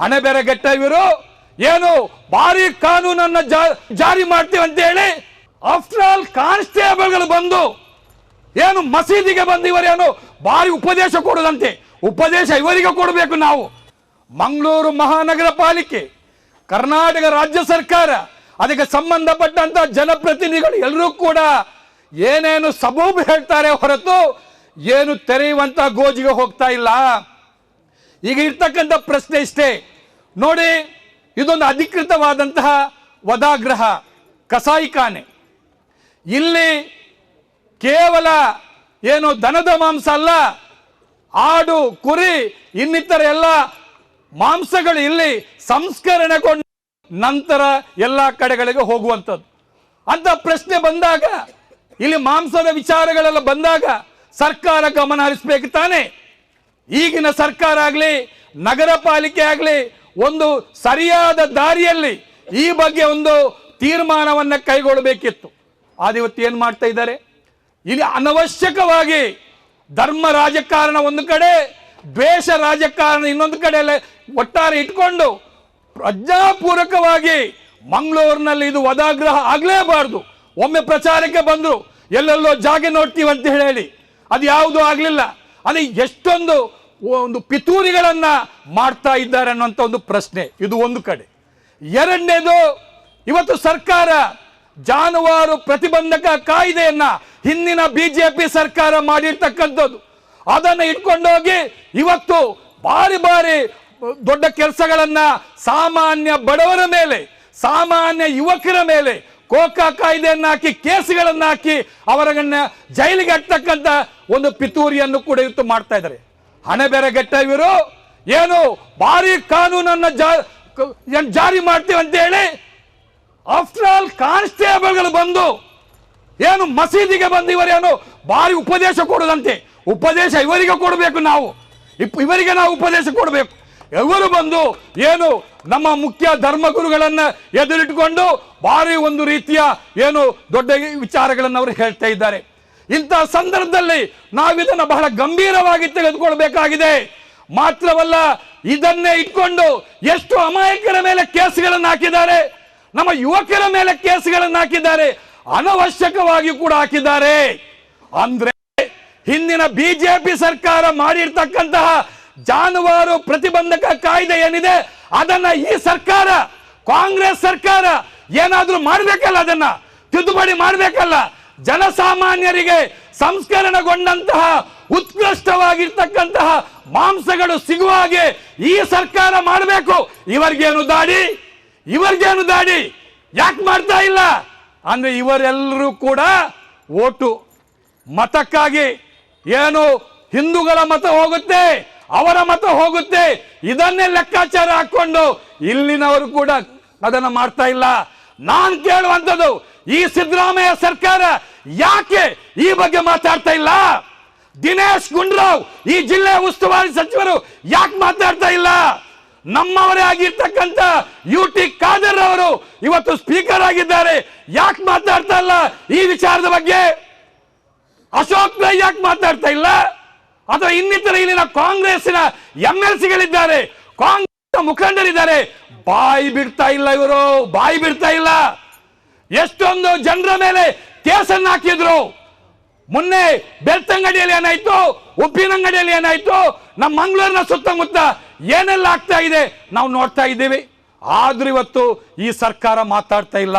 ಹಣೆ ಬೆರಗೆಟ್ಟ ಇವರು ಏನು ಭಾರಿ ಕಾನೂನನ್ನ ಜಾರಿ ಮಾಡ್ತೀವಿ ಅಂತ ಹೇಳಿ ಆಫ್ಟರ್ ಆಲ್ ಕಾನ್ಸ್ಟೇಬಲ್ಗಳು ಬಂದು ಏನು ಮಸೀದಿಗೆ ಬಂದು ಇವರೇನು ಭಾರಿ ಉಪದೇಶ ಕೊಡೋದಂತೆ. ಉಪದೇಶ ಇವರಿಗೆ ಕೊಡಬೇಕು ನಾವು. ಮಂಗಳೂರು ಮಹಾನಗರ ಪಾಲಿಕೆ, ಕರ್ನಾಟಕ ರಾಜ್ಯ ಸರ್ಕಾರ, ಅದಕ್ಕೆ ಸಂಬಂಧಪಟ್ಟಂತ ಜನಪ್ರತಿನಿಧಿಗಳು ಎಲ್ಲರೂ ಕೂಡ ಏನೇನು ಸಬೂಬು ಹೇಳ್ತಾರೆ ಹೊರತು ಏನು ತೆರೆಯುವಂತ ಗೋಜಿಗೆ ಹೋಗ್ತಾ ಇಲ್ಲ. ಈಗ ಇರ್ತಕ್ಕಂಥ ಪ್ರಶ್ನೆ ಇಷ್ಟೇ ನೋಡಿ, ಇದೊಂದು ಅಧಿಕೃತವಾದಂತಹ ವದಾಗ್ರಹ ಕಸಾಯಿಖಾನೆ. ಇಲ್ಲಿ ಕೇವಲ ಏನು ದನದ ಮಾಂಸ ಅಲ್ಲ, ಆಡು ಕುರಿ ಇನ್ನಿತರ ಎಲ್ಲ ಮಾಂಸಗಳು ಇಲ್ಲಿ ಸಂಸ್ಕರಣೆಗೊಂಡು ನಂತರ ಎಲ್ಲ ಕಡೆಗಳಿಗೆ ಹೋಗುವಂಥದ್ದು ಅಂತ ಪ್ರಶ್ನೆ ಬಂದಾಗ, ಇಲ್ಲಿ ಮಾಂಸದ ವಿಚಾರಗಳೆಲ್ಲ ಬಂದಾಗ ಸರ್ಕಾರ ಗಮನ ಹರಿಸಬೇಕು ತಾನೆ. ಈಗಿನ ಸರ್ಕಾರ ಆಗಲಿ ನಗರ ಪಾಲಿಕೆ ಆಗಲಿ ಒಂದು ಸರಿಯಾದ ದಾರಿಯಲ್ಲಿ ಈ ಬಗ್ಗೆ ಒಂದು ತೀರ್ಮಾನವನ್ನು ಕೈಗೊಳ್ಳಬೇಕಿತ್ತು. ಆದಿವತ್ತು ಏನು ಮಾಡ್ತಾ ಇದ್ದಾರೆ, ಇಲ್ಲಿ ಅನವಶ್ಯಕವಾಗಿ ಧರ್ಮ ರಾಜಕಾರಣ ಒಂದು ಕಡೆ, ದ್ವೇಷ ರಾಜಕಾರಣ ಇನ್ನೊಂದು ಕಡೆ ಒಟ್ಟಾರೆ ಇಟ್ಕೊಂಡು ಪ್ರಜ್ಞಾಪೂರ್ವಕವಾಗಿ ಮಂಗಳೂರಿನಲ್ಲಿ ಇದು ವದಾಗ್ರಹ ಆಗಲೇಬಾರ್ದು. ಒಮ್ಮೆ ಪ್ರಚಾರಕ್ಕೆ ಬಂದ್ರು, ಎಲ್ಲೆಲ್ಲೋ ಜಾಗ ನೋಡ್ತೀವಿ ಅಂತ ಹೇಳಿ ಅದು ಯಾವುದೂ ಆಗಲಿಲ್ಲ. ಅದು ಎಷ್ಟೊಂದು ಒಂದು ಪಿತೂರಿಗಳನ್ನ ಮಾಡ್ತಾ ಇದ್ದಾರೆ ಅನ್ನುವಂಥ ಒಂದು ಪ್ರಶ್ನೆ ಇದು ಒಂದು ಕಡೆ. ಎರಡನೇದು, ಇವತ್ತು ಸರ್ಕಾರ ಜಾನುವಾರು ಪ್ರತಿಬಂಧಕ ಕಾಯ್ದೆಯನ್ನ ಹಿಂದಿನ ಬಿಜೆಪಿ ಸರ್ಕಾರ ಮಾಡಿರ್ತಕ್ಕಂಥದ್ದು, ಅದನ್ನು ಇಟ್ಕೊಂಡೋಗಿ ಇವತ್ತು ಬಾರಿ ಬಾರಿ ದೊಡ್ಡ ಕೆಲಸಗಳನ್ನ ಸಾಮಾನ್ಯ ಬಡವರ ಮೇಲೆ, ಸಾಮಾನ್ಯ ಯುವಕರ ಮೇಲೆ ಕೋಕಾ ಕಾಯ್ದೆಯನ್ನು ಹಾಕಿ ಕೇಸುಗಳನ್ನ ಹಾಕಿ ಅವರನ್ನ ಜೈಲಿಗೆ ಹಾಕ್ತಕ್ಕಂಥ ಒಂದು ಪಿತೂರಿಯನ್ನು ಕೂಡ ಇವತ್ತು ಮಾಡ್ತಾ ಇದ್ದಾರೆ. ಹಣೆ ಬೆರಗೆಟ್ಟ ಇವರು ಏನು ಭಾರಿ ಕಾನೂನನ್ನ ಜಾರಿ ಮಾಡ್ತೀವಿ ಅಂತ ಹೇಳಿ ಆಫ್ಟರ್ ಆಲ್ ಕಾನ್ಸ್ಟೇಬಲ್ಗಳು ಬಂದು ಏನು ಮಸೀದಿಗೆ ಬಂದು ಇವರೇನು ಭಾರಿ ಉಪದೇಶ ಕೊಡೋದಂತೆ. ಉಪದೇಶ ಇವರಿಗೆ ಕೊಡಬೇಕು ನಾವು, ಇವರಿಗೆ ನಾವು ಉಪದೇಶ ಕೊಡಬೇಕು. ಇವರು ಬಂದು ಏನು ನಮ್ಮ ಮುಖ್ಯ ಧರ್ಮಗುರುಗಳನ್ನ ಎದುರಿಟ್ಟುಕೊಂಡು ಭಾರಿ ಒಂದು ರೀತಿಯ ಏನು ದೊಡ್ಡ ವಿಚಾರಗಳನ್ನು ಅವರು ಹೇಳ್ತಾ ಇದ್ದಾರೆ. ಇಂತಹ ಸಂದರ್ಭದಲ್ಲಿ ನಾವಿದನ್ನ ಬಹಳ ಗಂಭೀರವಾಗಿ ತೆಗೆದುಕೊಳ್ಬೇಕಾಗಿದೆ. ಮಾತ್ರವಲ್ಲ, ಇದನ್ನೇ ಇಟ್ಕೊಂಡು ಎಷ್ಟು ಅಮಾಯಕರ ಮೇಲೆ ಕೇಸುಗಳನ್ನು ಹಾಕಿದ್ದಾರೆ, ನಮ್ಮ ಯುವಕರ ಮೇಲೆ ಕೇಸುಗಳನ್ನು ಹಾಕಿದ್ದಾರೆ, ಅನವಶ್ಯಕವಾಗಿ ಕೂಡ ಹಾಕಿದ್ದಾರೆ. ಅಂದ್ರೆ ಹಿಂದಿನ ಬಿಜೆಪಿ ಸರ್ಕಾರ ಮಾಡಿರ್ತಕ್ಕಂತಹ ಜಾನುವಾರು ಪ್ರತಿಬಂಧಕ ಕಾಯ್ದೆ ಏನಿದೆ ಅದನ್ನ ಈ ಸರ್ಕಾರ, ಕಾಂಗ್ರೆಸ್ ಸರ್ಕಾರ ಏನಾದ್ರೂ ಮಾಡಬೇಕಲ್ಲ, ಅದನ್ನ ತಿದ್ದುಪಡಿ ಮಾಡಬೇಕಲ್ಲ. ಜನಸಾಮಾನ್ಯರಿಗೆ ಸಂಸ್ಕರಣೆಗೊಂಡಂತಹ ಉತ್ಕೃಷ್ಟವಾಗಿರ್ತಕ್ಕಂತಹ ಮಾಂಸಗಳು ಸಿಗುವ ಹಾಗೆ ಈ ಸರ್ಕಾರ ಮಾಡಬೇಕು. ಇವರಿಗೇನು ದಾಡಿ ಯಾಕೆ ಮಾಡ್ತಾ ಇಲ್ಲ ಅಂದ್ರೆ ಇವರೆಲ್ಲರೂ ಕೂಡ ಓಟು ಮತಕ್ಕಾಗಿ ಏನು ಹಿಂದೂಗಳ ಮತ ಹೋಗುತ್ತೆ, ಅವರ ಮತ ಹೋಗುತ್ತೆ, ಇದನ್ನೇ ಲೆಕ್ಕಾಚಾರ ಹಾಕೊಂಡು ಇಲ್ಲಿನವರು ಕೂಡ ಅದನ್ನ ಮಾಡ್ತಾ ಇಲ್ಲ. ನಾನು ಕೇಳುವಂಥದ್ದು, ಈ ಸಿದ್ದರಾಮಯ್ಯ ಸರ್ಕಾರ ಯಾಕೆ ಈ ಬಗ್ಗೆ ಮಾತಾಡ್ತಾ ಇಲ್ಲ? ದಿನೇಶ್ ಗುಂಡೂರಾವ್ ಈ ಜಿಲ್ಲೆ ಉಸ್ತುವಾರಿ ಸಚಿವರು ಯಾಕೆ ಮಾತಾಡ್ತಾ ಇಲ್ಲ? ನಮ್ಮವರೇ ಆಗಿರ್ತಕ್ಕಂಥ UT ಖಾದರ್ ಅವರು ಇವತ್ತು ಸ್ಪೀಕರ್ ಆಗಿದ್ದಾರೆ, ಯಾಕೆ ಮಾತಾಡ್ತಾ ಇಲ್ಲ ಈ ವಿಚಾರದ ಬಗ್ಗೆ? ಅಶೋಕ್ ರೈ ಯಾಕೆ ಮಾತಾಡ್ತಾ ಇಲ್ಲ? ಅಥವಾ ಇನ್ನಿತರ ಇಲ್ಲಿನ ಕಾಂಗ್ರೆಸ್ಸಿನ MLCಗಳಿದ್ದಾರೆ, ಕಾಂಗ್ರೆಸ್ ಮುಖಂಡರಿದ್ದಾರೆ, ಬಾಯಿ ಬಿಡ್ತಾ ಇಲ್ಲ. ಇವರು ಬಾಯಿ ಬಿಡ್ತಾ ಇಲ್ಲ. ಎಷ್ಟೊಂದು ಜನರ ಮೇಲೆ ಕೇಸನ್ನು ಹಾಕಿದ್ರು. ಮೊನ್ನೆ ಬೆಳ್ತಂಗಡಿಯಲ್ಲಿ ಏನಾಯ್ತು, ಉಪ್ಪಿನಂಗಡಿಯಲ್ಲಿ ಏನಾಯ್ತು, ನಮ್ಮ ಮಂಗಳೂರಿನ ಸುತ್ತಮುತ್ತ ಏನೆಲ್ಲ ಆಗ್ತಾ ಇದೆ ನಾವು ನೋಡ್ತಾ ಇದ್ದೀವಿ. ಆದ್ರೂ ಇವತ್ತು ಈ ಸರ್ಕಾರ ಮಾತಾಡ್ತಾ ಇಲ್ಲ.